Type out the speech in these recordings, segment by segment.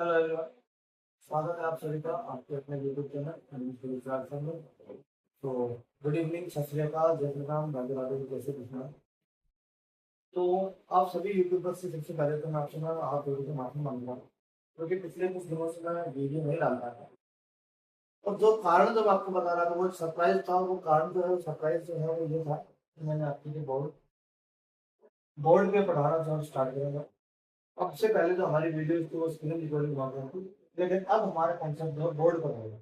Hello everyone, स्वागत है आप सभी का आपके अपने यूट्यूब चैनल में। तो गुड इवनिंग, सत श्री अकाल, जय श्री राम, राधे राधे, कैसे दिखना। तो आप सभी यूट्यूबर से सबसे पहले तो मैं आपसे ना आप लोगों से माफी मांगूंगा, क्योंकि पिछले कुछ दिनों से मैं वीडियो नहीं डाल रहा था। और जो कारण जब आपको बता रहा था वो सरप्राइज था। वो कारण जो है, सरप्राइज जो है वो ये था कि मैंने आपके लिए बोर्ड बोर्ड पे पढ़ाना जो स्टार्ट करूंगा। अब से पहले जो हमारी वीडियो थी वो स्क्रीन रिकॉर्डिंग हुआ करती थी, लेकिन अब हमारा कॉन्सेप्ट जो है बोर्ड पर होगा।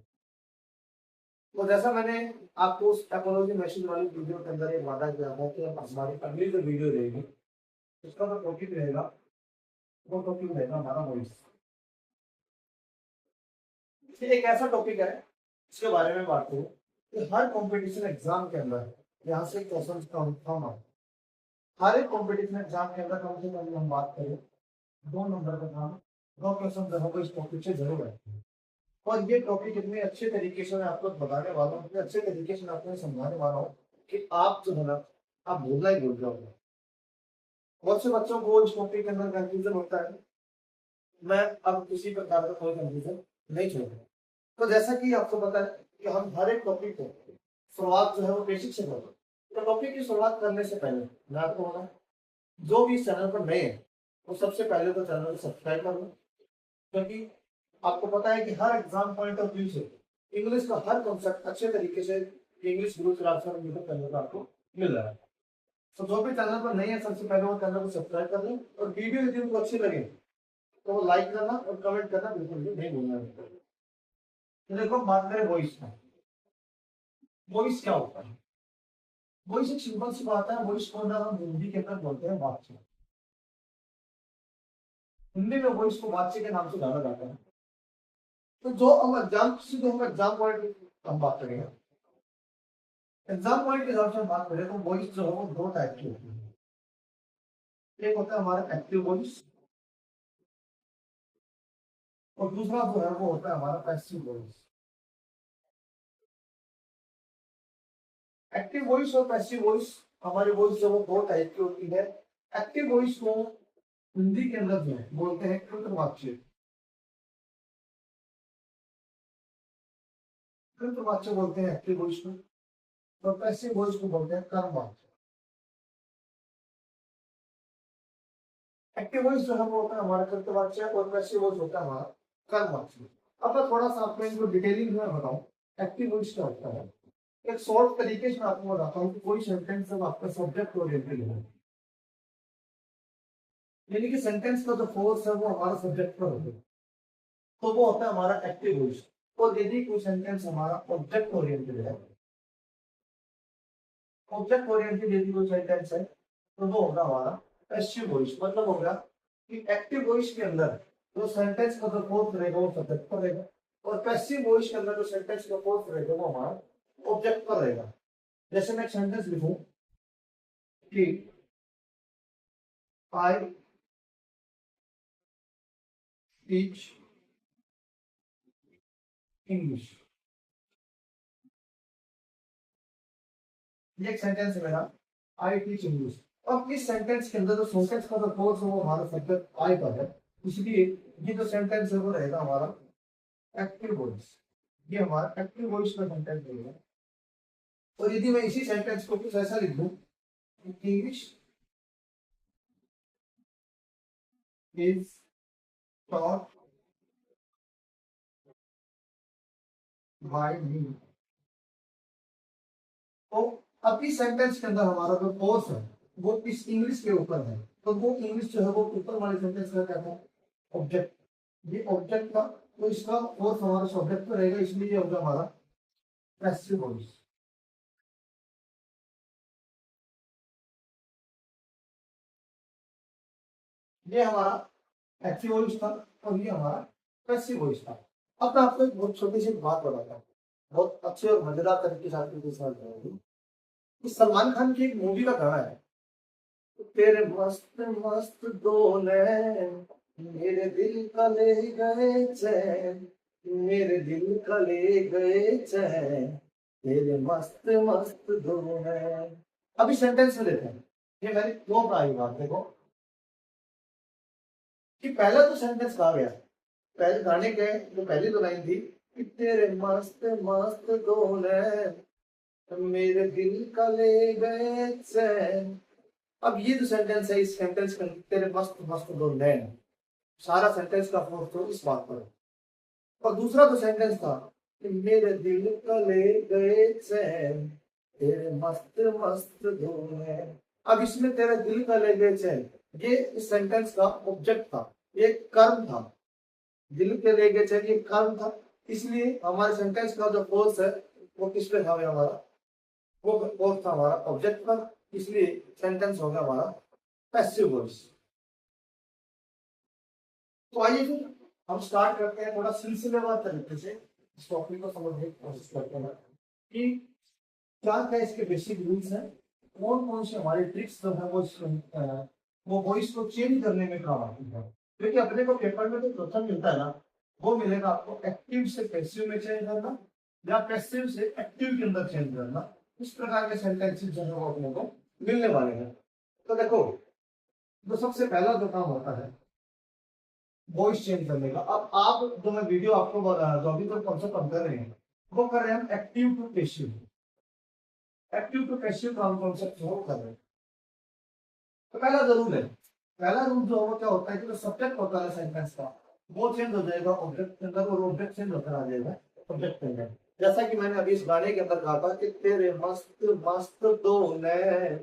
तो जैसा मैंने आपको उस एपोलॉजी मैसेज वाली वीडियो के अंदर एक वादा किया था कि अब हमारी अगली जो वीडियो रहेगी उसका जो टॉपिक रहेगा वो टॉपिक रहेगा हमारा वॉइस। ये एक ऐसा टॉपिक है इसके बारे में बात करूँ कि हर कंपटीशन एग्जाम के अंदर यहाँ से क्वेश्चन कम है। हर एक कंपटीशन एग्जाम के अंदर कम से कम हम बात करें 2 नंबर का काम, 2 क्वेश्चन जो है वो इस टॉपिक से जरूर है। और ये टॉपिक इतने अच्छे तरीके से मैं आपको बताने वाला हूँ, इतने अच्छे तरीके से मैं आपको समझाने वाला हूँ कि आप जो है ना, आप भूलना ही भूल जाओगे। बहुत से बच्चों को इस टॉपिक के अंदर कंफ्यूजन होता है। मैं अब किसी प्रकार का कोई कंफ्यूजन नहीं छोड़ूंगा। तो जैसा कि आपको पता है कि हम हर एक टॉपिक को शुरुआत जो है वो बेसिक से करते हैं। तो टॉपिक की शुरुआत करने से पहले मैं आपको बताऊं, जो भी इस चैनल पर नए हैं वो सबसे पहले तो चैनल को सब्सक्राइब कर लो, क्योंकि आपको पता है कि हर एग्जाम पॉइंट ऑफ व्यू से इंग्लिश का हर कॉन्सेप्ट अच्छे तरीके से इंग्लिश गुरु क्लासरूम यूट्यूब चैनल पर आपको मिल रहा है। तो जो भी चैनल पर नहीं है सबसे पहले वो चैनल को सब्सक्राइब कर लें, और वीडियो यदि उनको अच्छी लगे तो वो लाइक करना और कमेंट करना बिल्कुल भी नहीं भूलना। तो देखो, बात करें वॉइस का। वॉइस क्या होता है? वॉइस एक सिंपल सी बात है। वॉइस को ना हम हिंदी के अंदर बोलते हैं बातचीत। हिंदी में वॉइस को बातचीत के नाम से जाना जाता है। तो जो हम एग्जाम पॉइंट हम बात करेंगे, एग्जाम पॉइंट के हिसाब से हम बात करें तो वॉइस जो है वो 2 टाइप की होती है। एक होता है हमारा एक्टिव वॉइस, और दूसरा जो है वो होता है हमारा पैसिव वॉइस। एक्टिव वॉइस और पैसिव वॉइस, हमारी वॉइस जो वो 2 टाइप की होती है। एक्टिव वॉइस को हिंदी के अंदर जो है बोलते हैं कृतवाच्य। कृतवाच्य बोलते हैं एक्टिव वॉइस को, और पैसिव वॉइस को बोलते हैं कर्मवाच्य। एक्टिव वॉइस जो है वो होता है हमारा कृतवाच्य, और पैसिव वॉइस होता है हमारा कर्मवाच्य। अब मैं थोड़ा सा आपको इनको डिटेलिंग में बताऊं एक्टिव वॉइस क्या होता है। एक शॉर्ट तरीके से मैं आपको बताता हूँ कि कोई सेंटेंस जब आपका सब्जेक्ट ओरिएंटेड है, यानी कि सेंटेंस का जो फोर्स है वो हमारा सब्जेक्ट पर होता है, तो वो होता है हमारा एक्टिव वॉइस। और यदि कोई सेंटेंस हमारा ऑब्जेक्ट ओरिएंटेड है, ऑब्जेक्ट ओरिएंटेड यदि कोई सेंटेंस है तो वो होगा हमारा पैसिव वॉइस। मतलब होगा कि एक्टिव वॉइस के अंदर जो सेंटेंस का जो फोर्स रहेगा वो सब्जेक्ट पर रहेगा, और पैसिव वॉइस के अंदर जो सेंटेंस का फोर्स रहेगा वो हमारा ऑब्जेक्ट पर रहेगा। जैसे मैं एक सेंटेंस लिखूं कि आई टीच इंग्लिश, ये एक सेंटेंस है मेरा, आई टीच इंग्लिश। अब इस सेंटेंस के अंदर जो सेंटेंस का जो फोर्स है वो हमारा सब्जेक्ट आई पर है, इसलिए ये जो सेंटेंस है वो रहेगा हमारा एक्टिव वॉइस। ये हमारा एक्टिव वॉइस का सेंटेंस रहेगा। और यदि मैं इसी सेंटेंस को कुछ ऐसा लिख दूं, इंग्लिश इज टॉट बाय मी, तो अब इस सेंटेंस के अंदर हमारा जो फोर्स है वो इस इंग्लिश के ऊपर है, तो वो इंग्लिश जो है वो ऊपर वाले सेंटेंस का क्या था, ऑब्जेक्ट। ये ऑब्जेक्ट का, तो इसका फोर्स हमारा सब्जेक्ट पर रहेगा, इसलिए ये होगा हमारा पैसिव वॉइस। ये हमारा एक्टिव वॉइस था, और ये हमारा पैसिव वॉइस था। अब मैं आपको एक बहुत छोटी सी बात बताता हूँ, बहुत अच्छे और मजेदार तरीके से आपके साथ बताऊंगी। कि सलमान खान की एक मूवी का गाना है, तेरे मस्त मस्त दो नैन मेरे दिल का ले गए चैन, मेरे दिल का ले गए चैन, तेरे मस्त मस्त दो नैन। अभी सेंटेंस में लेते हैं, ये मैंने क्यों कहा ये बात देखो, कि पहला तो सेंटेंस कहा गया पहले गाने के जो पहली दो लाइन थी कि तेरे मस्त मस्त दो नैन मेरे दिल का ले गए चैन। अब ये जो सेंटेंस है, इस सेंटेंस में तेरे मस्त मस्त दो नैन, सारा सेंटेंस का फोर्स तो इस बात पर। और दूसरा जो सेंटेंस था कि मेरे दिल का ले गए चैन तेरे मस्त मस्त दो नैन। अब इसमें तेरे दिल का ले गए चैन, ये इस सेंटेंस का ऑब्जेक्ट था, ये कर्म था। दिल के ले गए चैन ये कर्म था, इसलिए हमारे सेंटेंस का जो फोर्स है वो किस पे था हमारा, वो फोर्स था हमारा ऑब्जेक्ट पर, इसलिए सेंटेंस हो गया हमारा पैसिव वॉइस। तो आइए फिर हम स्टार्ट करते हैं थोड़ा सिलसिलेवार तरीके से इस टॉपिक को समझने की कोशिश करते हैं कि क्या क्या इसके बेसिक रूल्स हैं, कौन कौन से हमारे ट्रिक्स जो है वो वॉइस को चेंज करने में काम आती है। क्योंकि अपने को पेपर में जो क्वेश्चन मिलता है ना, वो मिलेगा आपको एक्टिव से पैसिव में चेंज करना या पैसिव से एक्टिव के अंदर चेंज करना, इस प्रकार के सेंटेंसेस जो है वो अपने को मिलने वाले हैं। तो देखो, जो सबसे पहला जो काम होता है वॉइस चेंज करने का, अब आप जो मैं वीडियो आपको जो अभी तक कॉन्सेप्ट हम कर रहे हैं वो कर रहे हैं हम active to passive. Active to passive का हम कॉन्सेप्ट वो कर रहे हैं। तो पहला जरूर है, पहला रूल जो होगा क्या होता है कि जो सब्जेक्ट होता है सेंटेंस का वो चेंज हो जाएगा ऑब्जेक्ट के अंदर, और ऑब्जेक्ट चेंज होकर आ जाएगा सब्जेक्ट के अंदर। जैसा कि मैंने अभी इस गाने के अंदर कहा था कि तेरे मस्त मस्त दो नैन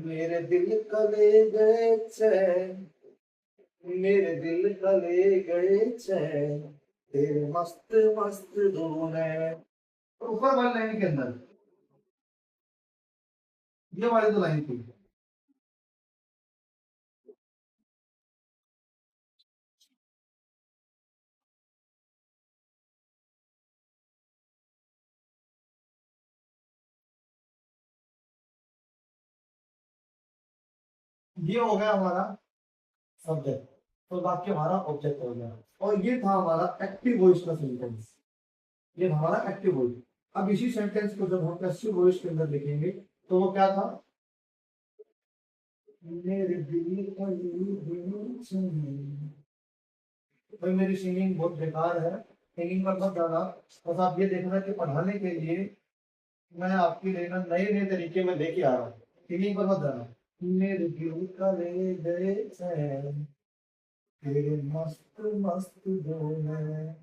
मेरे दिल का ले गए चैन, मेरे दिल का ले गए चैन तेरे मस्त मस्त दो नैन। तो ऊपर वाली लाइन के अंदर ये वाली दो लाइन थी, ये हो गया हमारा सब्जेक्ट, तो बाकी हमारा ऑब्जेक्ट हो गया। और ये था हमारा एक्टिव वॉइस का सेंटेंस, ये था हमारा एक्टिव वॉइस। अब इसी सेंटेंस को जब हम पैसिव वॉइस के अंदर लिखेंगे तो वो क्या था, मेरे दिल का ये दिल सुन। भाई मेरी सिंगिंग बहुत बेकार है, सिंगिंग पर मत जाना, बस आप ये देखना कि पढ़ाने के लिए मैं आपके लिए ना नए नए तरीके में लेके आ रहा हूँ, सिंगिंग पर मत जाना। मेरे दिल का ले गए चैन तेरे मस्त मस्त दो नैन।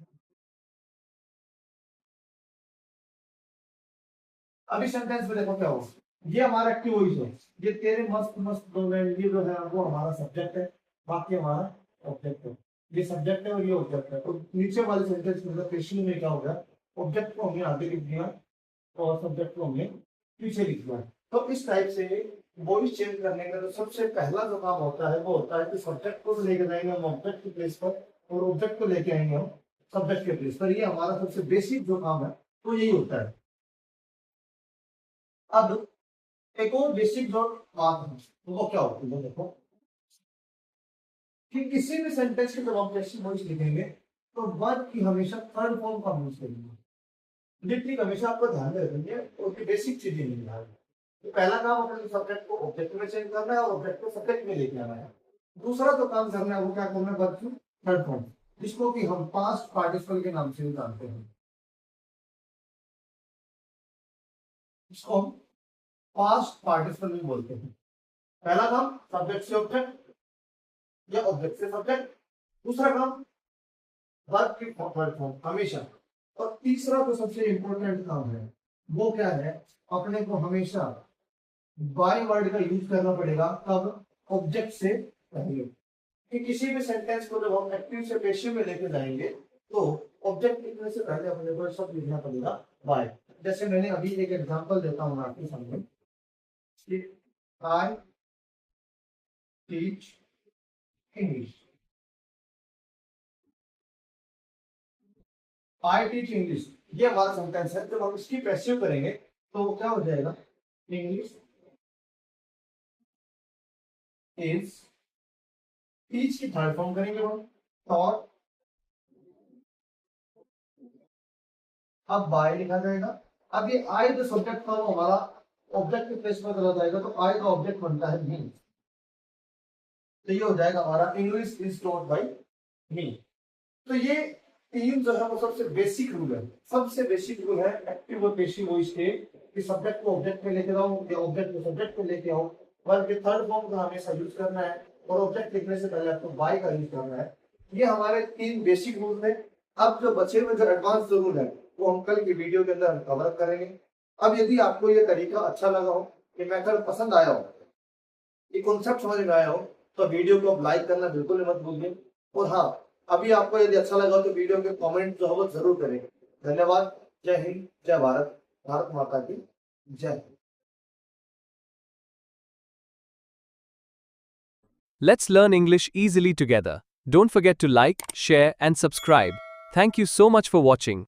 अभी सेंटेंस में देखो क्या हो, ये हमारा एक्टिव वॉइस है, ये तेरे मस्त मस्त दो नैन ये जो है वो हमारा सब्जेक्ट है, बाकी हमारा ऑब्जेक्ट है। ये सब्जेक्ट है और ये ऑब्जेक्ट है। तो नीचे वाले सेंटेंस में क्वेश्चन में क्या हो गया, ऑब्जेक्ट को हमने आगे लिख दिया और सब्जेक्ट को हमने पीछे लिख दिया। तो इस टाइप से वॉइस चेंज करने का जो सबसे पहला जो काम होता है वो होता है कि सब्जेक्ट को लेके जाएंगे हम ऑब्जेक्ट की प्लेस पर, और ऑब्जेक्ट को लेके आएंगे हम सब्जेक्ट के प्लेस पर। ये हमारा सबसे बेसिक जो काम है वो यही होता है। अब एक और बेसिक जो बात है वो क्या होती है, देखो कि किसी भी सेंटेंस के जब हम पैसिव वॉइस लिखेंगे तो वर्ब की हमेशा थर्ड फॉर्म का यूज करेंगे। ये ठीक हमेशा आपको ध्यान में रखेंगे, उसकी बेसिक चीजें नहीं ध्यान। तो पहला काम अपने सब्जेक्ट को ऑब्जेक्ट में चेंज करना है और ऑब्जेक्ट को सब्जेक्ट में लेके आना है। दूसरा जो काम करना है वो क्या करना है, वर्ब की थर्ड फॉर्म, जिसको कि हम पास्ट पार्टिसिपल के नाम से भी जानते हैं। इसको हम पास्ट पार्टिसिपल भी बोलते हैं। पहला काम सब्जेक्ट से ऑब्जेक्ट या ऑब्जेक्ट से सब्जेक्ट, दूसरा काम वर्ब की थर्ड फॉर्म हमेशा, और तीसरा तो सबसे इंपॉर्टेंट काम है वो क्या है, अपने को हमेशा बाय वर्ड का यूज करना पड़ेगा, कब, ऑब्जेक्ट से पहले। कि किसी भी सेंटेंस को जब हम एक्टिव से पैसिव में लेके जाएंगे तो ऑब्जेक्ट लिखने से पहले अपने को सब लिखना पड़ेगा बाय। जैसे मैंने अभी एक एग्जांपल देता हूँ आपके सामने, I teach English, I teach English, ये हमारा सेंटेंस है। जब हम इसकी पैसिव करेंगे तो वो क्या हो जाएगा, इंग्लिश इज, टीच की थर्ड फॉर्म करेंगे हम और अब बाय लिखा जाएगा। अब ये आई जो सब्जेक्ट था वो हमारा ऑब्जेक्ट के प्लेस में चला जाएगा, तो आई का ऑब्जेक्ट बनता है मी, तो ये हो जाएगा हमारा इंग्लिश इज टॉट बाय मी। तो ये तीन जो है वो सबसे बेसिक रूल है। सबसे बेसिक रूल है एक्टिव और पेसिव वॉइस के, कि सब्जेक्ट को ऑब्जेक्ट में लेके आओ या ऑब्जेक्ट को सब्जेक्ट में लेके आओ, बल्कि थर्ड फॉर्म का हमेशा यूज करना है, और ऑब्जेक्ट लिखने से पहले आपको बाय का यूज करना है। ये हमारे तीन बेसिक रूल है। अब जो बचे हुए जो एडवांस रूल है वो हम कल की वीडियो के अंदर कवर करेंगे। अब यदि आपको ये तरीका अच्छा लगा हो, ये मेथड पसंद आया हो, ये कॉन्सेप्ट समझ में आया हो, तो वीडियो को आप लाइक करना बिल्कुल मत भूलिए। और हाँ, अभी आपको यदि अच्छा लगा तो वीडियो के कमेंट जो है वो जरूर करें। धन्यवाद। जय हिंद, जय भारत, भारत माता की जय। Let's learn English easily together. Don't forget to like, share, and subscribe. Thank you so much for watching.